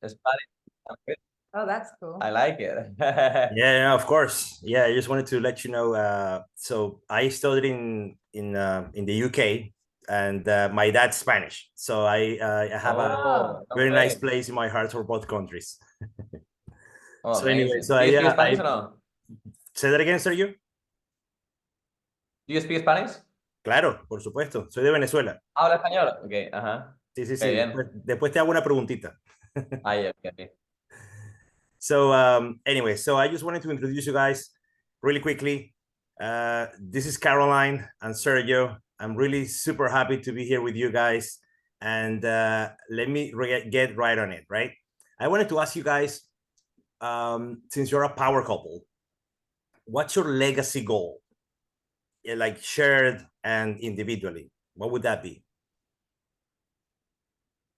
Spanish. Oh, that's cool. I like it. Yeah, of course. Yeah, I just wanted to let you know. So I studied in the UK, and my dad's Spanish, so I have a Oh, no very nice way. place in my heart for both countries. Oh, So anyway, amazing. so Do you speak yeah, Spanish I or no? say that again, Sergio. Do you speak Spanish? Claro, por supuesto. Soy de Venezuela. ¿Habla español? Ok, ajá. Sí, sí, Qué sí. bien. Después te hago una preguntita. Ahí, ok. So anyway, so I just wanted to introduce you guys really quickly. This is Caroline and Sergio. I'm really super happy to be here with you guys. And let me get right on it, right? I wanted to ask you guys, since you're a power couple, what's your legacy goal? Like shared and individually, what would that be?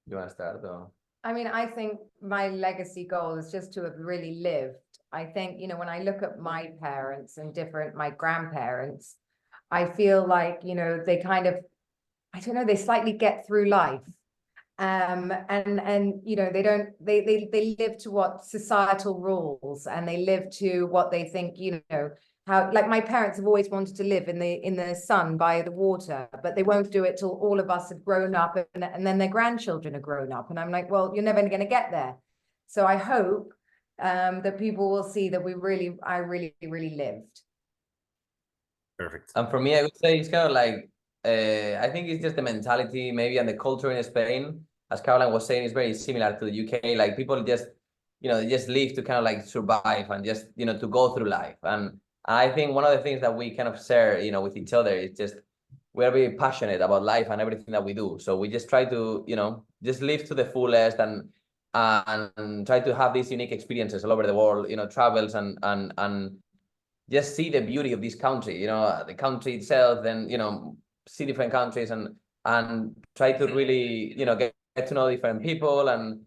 You want to start? Or? I mean, I think my legacy goal is just to have really lived. I think, when I look at my parents and my grandparents, I feel like, they kind of, I don't know, they slightly get through life. And they live to what societal rules, and they live to what they think, how, like, my parents have always wanted to live in the sun by the water, but they won't do it till all of us have grown up, and then their grandchildren are grown up. And I'm like, well, you're never going to get there. So I hope that people will see that I really, really lived. Perfect. And for me, I would say it's kind of like, I think it's just the mentality maybe and the culture in Spain, as Caroline was saying, is very similar to the UK. Like people just, they just live to kind of like survive and just, to go through life. And I think one of the things that we kind of share, with each other is just, we're very passionate about life and everything that we do. So we just try to, just live to the fullest and try to have these unique experiences all over the world, travels and just see the beauty of this country, the country itself, then, see different countries and try to really, get to know different people and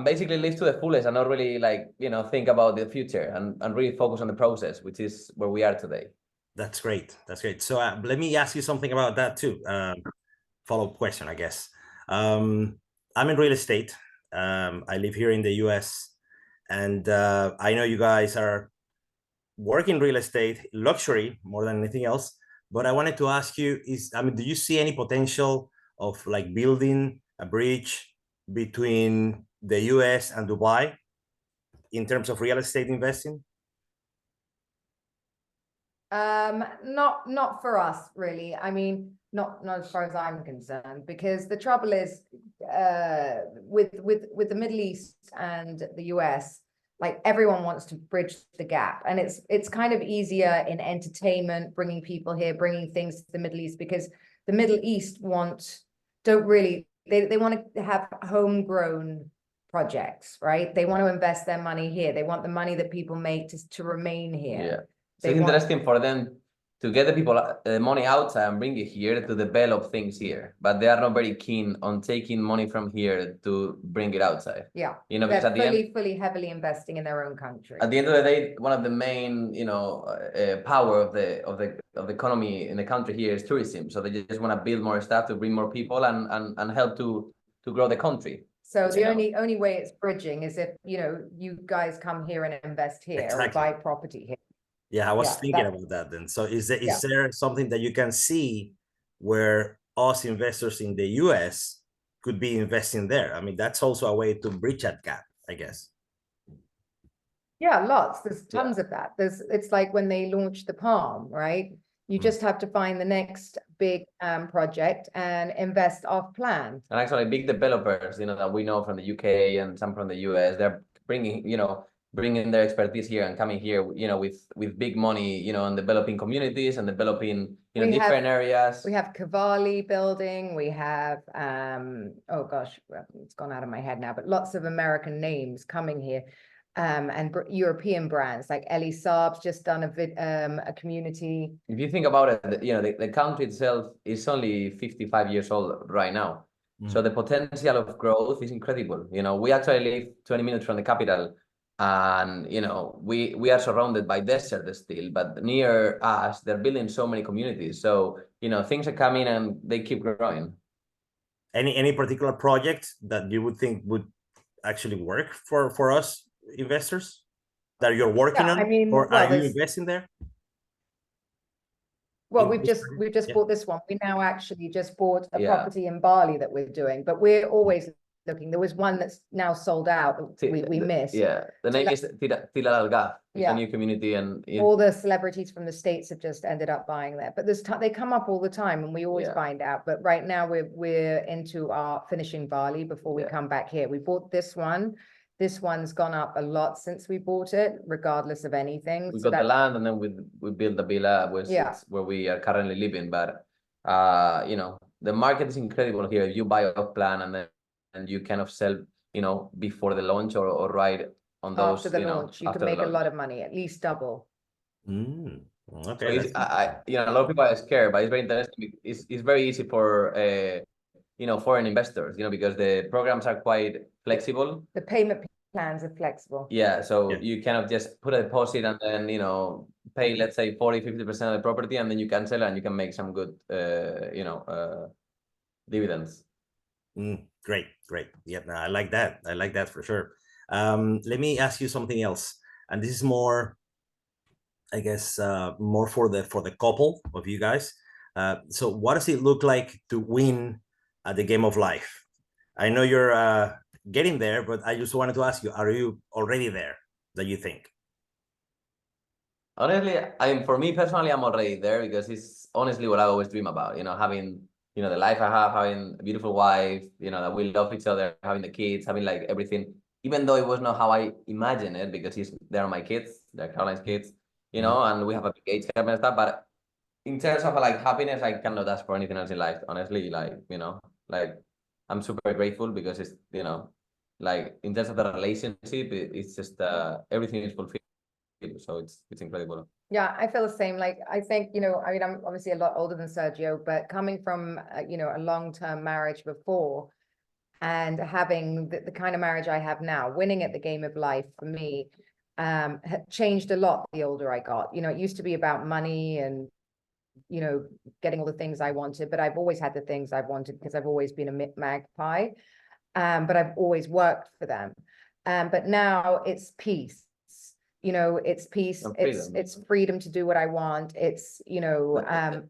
basically live to the fullest and not really like, think about the future and really focus on the process, which is where we are today. That's great. That's great. So let me ask you something about that too. Follow-up question, I guess. I'm in real estate. I live here in the US, and I know you guys are working real estate, luxury more than anything else. But I wanted to ask you do you see any potential of like building a bridge between the US and Dubai in terms of real estate investing? Not for us, really. I mean, not as far as I'm concerned, because the trouble is, with the Middle East and the US, like everyone wants to bridge the gap, and it's kind of easier in entertainment, bringing people here, bringing things to the Middle East, because the Middle East they want to have homegrown projects, right? They want to invest their money here. They want the money that people make to remain here. Yeah. So it's interesting for them to get the people money outside and bring it here to develop things here, but they are not very keen on taking money from here to bring it outside. Yeah, because they're fully heavily investing in their own country. At the end of the day, one of the main, power of the economy in the country here is tourism. So they just want to build more stuff to bring more people and help to grow the country. So the only way it's bridging is if you guys come here and invest here, exactly, or buy property here. Yeah, I was thinking about that then. So is there something that you can see where us investors in the US could be investing there? I mean, that's also a way to bridge that gap, I guess. Yeah, lots. There's tons of that. It's like when they launched the Palm, right? You just have to find the next big project and invest off plan. And actually, big developers, that we know from the UK and some from the US, they're bringing their expertise here and coming here, with big money, and developing communities and developing, different areas. We have Cavalli building. We have, oh gosh, it's gone out of my head now, but lots of American names coming here. And European brands like Ellie Saab's just done a community. If you think about it, the country itself is only 55 years old right now. So the potential of growth is incredible. We actually live 20 minutes from the capital, and we are surrounded by desert still, but near us they're building so many communities. So things are coming and they keep growing. Any particular project that you would think would actually work for us investors that you're working on? I mean, or well, are you investing there? Well, we've just bought this one. We now actually just bought a property in Bali that we're doing, but we're always looking. There was one that's now sold out that we missed. Yeah, the name is Tila Alga. It's a new community, and all the celebrities from the States have just ended up buying there. But they come up all the time, and we always find out. But right now we're into our finishing Bali before we come back here. We bought this one. This one's gone up a lot since we bought it, regardless of anything. We got the land, and then we built the villa, where we are currently living. But you know, the market is incredible here. If you buy off plan and you kind of sell, you know, before the launch or right on those. After the launch, you can make a lot of money, at least double. Okay. So you know, a lot of people are scared, but it's very interesting. It's very easy for you know, foreign investors, you know, because the programs are quite flexible. The payment plans are flexible. Yeah, so you kind of just put a deposit and then, you know, pay, let's say 40-50% of the property, and then you can sell and you can make some good you know, dividends. Great. Yeah, no, I like that for sure. Let me ask you something else, and this is more, I guess, more for the couple of you guys. So what does it look like to win at the game of life? I know you're getting there, but I just wanted to ask you, are you already there, that you think? Honestly, I mean, for me personally, I'm already there, because it's honestly what I always dream about, you know, having, you know, the life I have, having a beautiful wife, you know, that we love each other, having the kids, having like everything, even though it was not how I imagined it, because they're my kids, they're Caroline's kids, you know, and we have a big age gap and stuff. But in terms of like happiness, I cannot ask for anything else in life, honestly. Like, you know, like I'm super grateful, because it's, you know, like in terms of the relationship, it's just everything is fulfilled. So it's incredible. Yeah, I feel the same. Like, I think, you know, I mean, I'm obviously a lot older than Sergio, but coming from, you know, a long-term marriage before, and having the kind of marriage I have now, winning at the game of life for me had changed a lot the older I got. You know, it used to be about money and, you know, getting all the things I wanted, but I've always had the things I've wanted because I've always been a magpie, but I've always worked for them. But now it's peace. You know, it's peace, it's freedom to do what I want. It's, you know,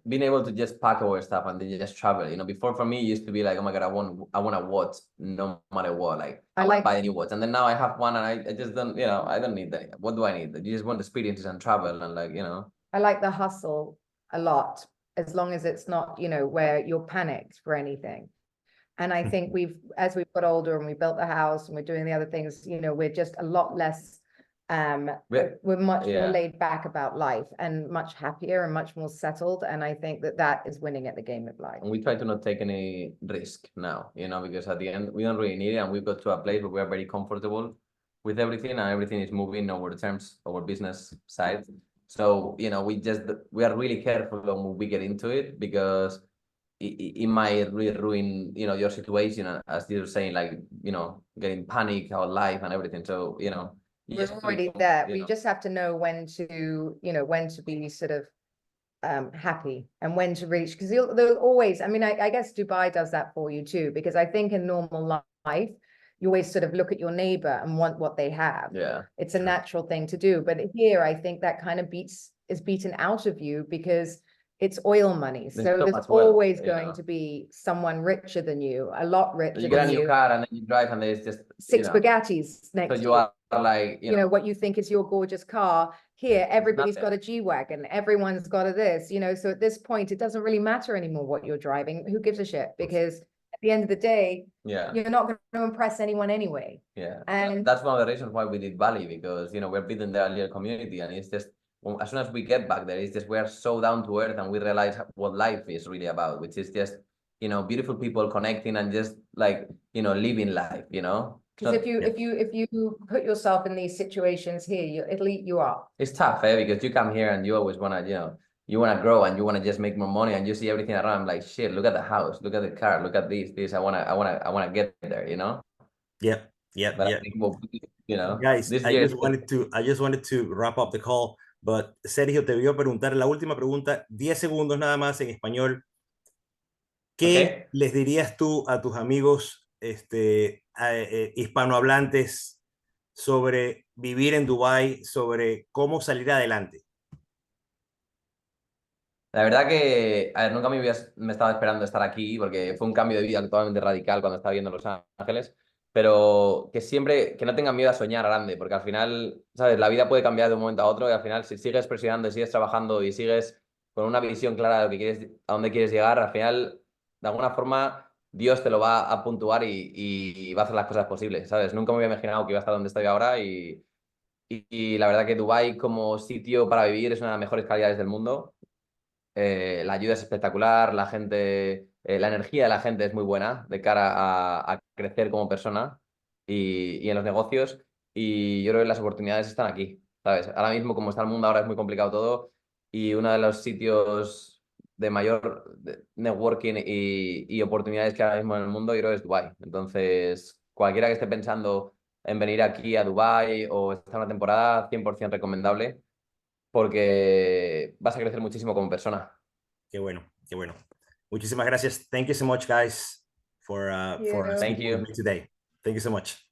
being able to just pack our stuff and then just travel. You know, before for me it used to be like, oh my God, I want a watch no matter what. Like I want to buy a new watch, and then now I have one, and I just don't, you know, I don't need that. What do I need? You just want experiences and travel, and like, you know. I like the hustle a lot, as long as it's not, you know, where you're panicked for anything. And I think as we've got older and we built the house and we're doing the other things, you know, we're just a lot less we're much more laid back about life, and much happier and much more settled. And I think that is winning at the game of life. And we try to not take any risk now, you know, because at the end we don't really need it, and we've got to a place where we are very comfortable with everything, and everything is moving over the terms of our business side. So, you know, we are really careful when we get into it, because it might really ruin, you know, your situation, as you're saying, like, you know, getting panic about life and everything. So, you know, we're already there. We just have to know when to, you know, when to be sort of happy and when to reach, because they'll always, I mean, I guess Dubai does that for you too, because I think in normal life you always sort of look at your neighbor and want what they have. Yeah, it's a natural thing to do. But here I think that kind of is beaten out of you, because it's oil money. So there's always going to be someone richer than you, a lot richer than you. You get a new car and then you drive, and there's just 6 Bugattis next to you. So you are like, you know, what you think is your gorgeous car. Here, everybody's got a G-Wagon. Everyone's got this, you know. So at this point, it doesn't really matter anymore what you're driving. Who gives a shit? Because at the end of the day, you're not going to impress anyone anyway. Yeah. And that's one of the reasons why we did Bali, because, you know, we're building the little community, and it's just, as soon as we get back there, it's just, we are so down to earth, and we realize what life is really about, which is just, you know, beautiful people connecting and just like, you know, living life, you know. Because if you put yourself in these situations here, it'll eat you up. It's tough, because you come here and you always want to, you know, you want to grow and you want to just make more money, and you see everything around, like, shit, look at the house, look at the car, look at this. I want to get there, you know. Yeah. But I think, you know, guys, I just wanted to wrap up the call. But Sergio, te voy a preguntar la última pregunta, 10 segundos nada más en español. ¿Qué les dirías tú a tus amigos hispanohablantes sobre vivir en Dubái, sobre cómo salir adelante? La verdad que, a ver, nunca me estaba esperando estar aquí porque fue un cambio de vida totalmente radical cuando estaba viendo Los Ángeles, pero que siempre, que no tengan miedo a soñar grande, porque al final, ¿sabes? La vida puede cambiar de un momento a otro y al final si sigues presionando y sigues trabajando y sigues con una visión clara de lo que quieres, a dónde quieres llegar, al final, de alguna forma, Dios te lo va a puntuar y va a hacer las cosas posibles, ¿sabes? Nunca me había imaginado que iba a estar donde estoy ahora y la verdad que Dubái como sitio para vivir es una de las mejores calidades del mundo. La ayuda es espectacular, la gente, la energía de la gente es muy buena de cara a crecer como persona y en los negocios. Y yo creo que las oportunidades están aquí, ¿sabes? Ahora mismo, como está el mundo, ahora es muy complicado todo. Y uno de los sitios de mayor networking y oportunidades que hay ahora mismo en el mundo, yo creo que es Dubái. Entonces, cualquiera que esté pensando en venir aquí a Dubái o estar una temporada, 100% recomendable porque vas a crecer muchísimo como persona. Qué bueno, qué bueno. Muchísimas gracias. Thank you so much, guys, for you. Thank speaking with you. me today. Thank you so much.